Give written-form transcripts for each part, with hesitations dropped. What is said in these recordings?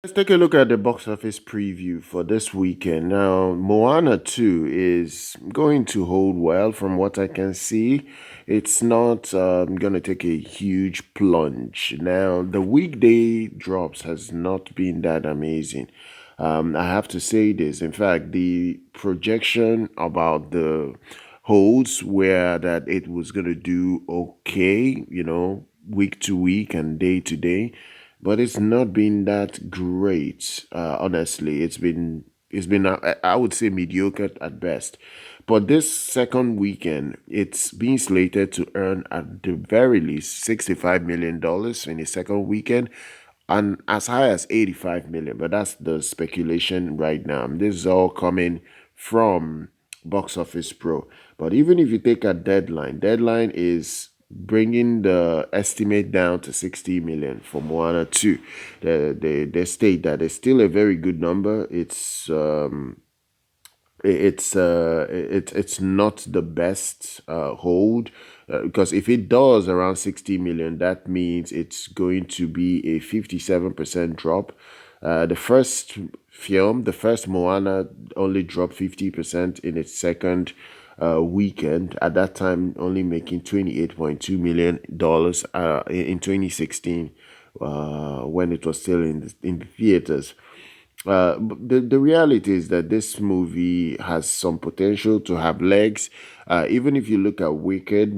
Let's take a look at the box office preview for this weekend. Now, Moana 2 is going to hold well from what I can see. It's not going to take a huge plunge. Now, the weekday drops has not been that amazing. I have to say this. In fact, the projection about the holds were that it was going to do okay, week to week and day to day, but it's not been that great. Honestly, it's been I would say mediocre at best. But this second weekend, it's being slated to earn at the very least $65 million in the second weekend, and as high as 85 million. But that's the speculation right now. This is all coming from Box Office Pro. But even if you take a deadline is bringing the estimate down to 60 million for Moana 2. They state that it's still a very good number. It's not the best hold, because if it does around 60 million, that means it's going to be a 57% drop. The first Moana only dropped 50% in its second weekend, at that time only making $28.2 million in 2016, when it was still in the theaters. But the reality is that this movie has some potential to have legs. Even if you look at Wicked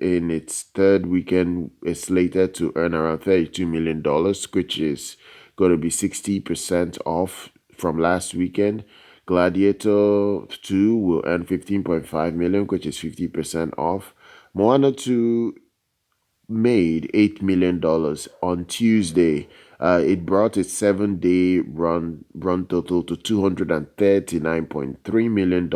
in its third weekend is slated to earn around $32 million, which is going to be 60% off from last weekend. Gladiator 2 will earn 15.5 million, which is 50% off. Moana 2 made $8 million on Tuesday. It brought its 7 day run total to $239.3 million.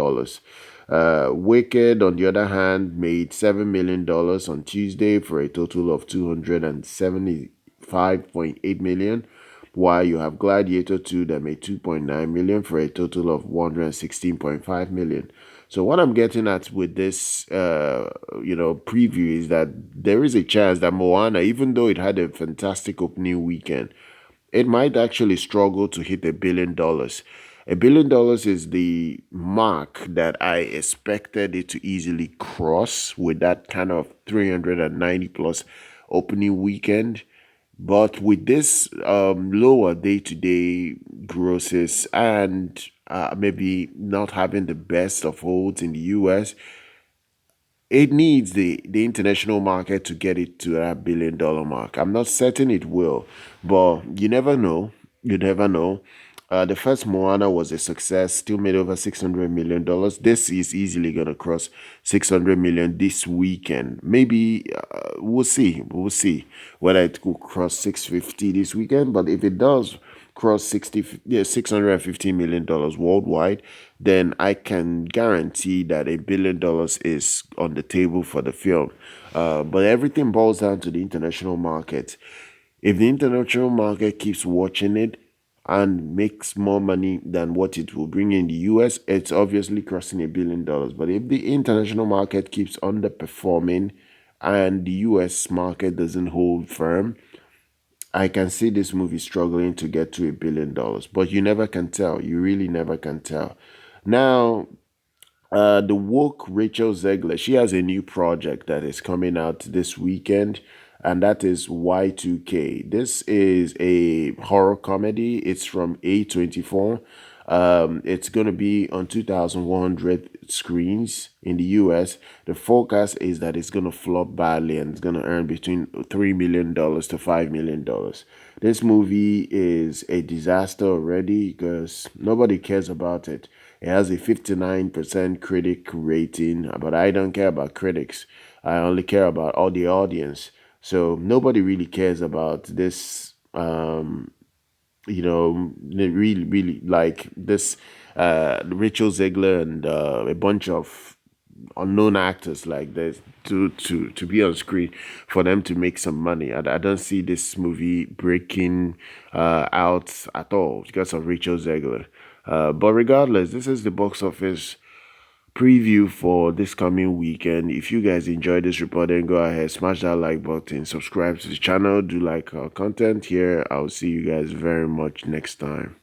Wicked, on the other hand, made $7 million on Tuesday for a total of $275.8 million, while you have Gladiator 2 that made 2.9 million for a total of 116.5 million. So what I'm getting at with this preview is that there is a chance that Moana, even though it had a fantastic opening weekend, it might actually struggle to hit $1 billion. $1 billion is the mark that I expected it to easily cross with that kind of 390 plus opening weekend. But with this lower day to day grosses and maybe not having the best of holds in the US, it needs the international market to get it to that $1 billion mark. I'm not certain it will, but you never know. You never know. The first Moana was a success, still made over $600 million. This is easily gonna cross 600 million this weekend. Maybe we'll see. We'll see whether it will cross 650 this weekend. But if it does cross 650 million dollars worldwide, then I can guarantee that $1 billion is on the table for the film. But everything boils down to the international market. If the international market keeps watching it and makes more money than what it will bring in the US, it's obviously crossing $1 billion. But if the international market keeps underperforming and the US market doesn't hold firm, I can see this movie struggling to get to $1 billion. But you never can tell. You really never can tell. Now, the woke Rachel Zegler, she has a new project that is coming out this weekend, and that is Y2K. This is a horror comedy. It's from A24. It's going to be on 2,100 screens in the US. The forecast is that it's going to flop badly and it's going to earn between $3 million to $5 million. This movie is a disaster already because nobody cares about it. It has a 59% critic rating, but I don't care about critics. I only care about all the audience. So nobody really cares about this. They really like this. Rachel Zegler and a bunch of unknown actors like this to be on screen for them to make some money. I don't see this movie breaking out at all because of Rachel Zegler. But regardless, this is the box office preview for this coming weekend. If you guys enjoyed this report, then go ahead, smash that like button, subscribe to the channel, do like our content here. I'll see you guys very much next time.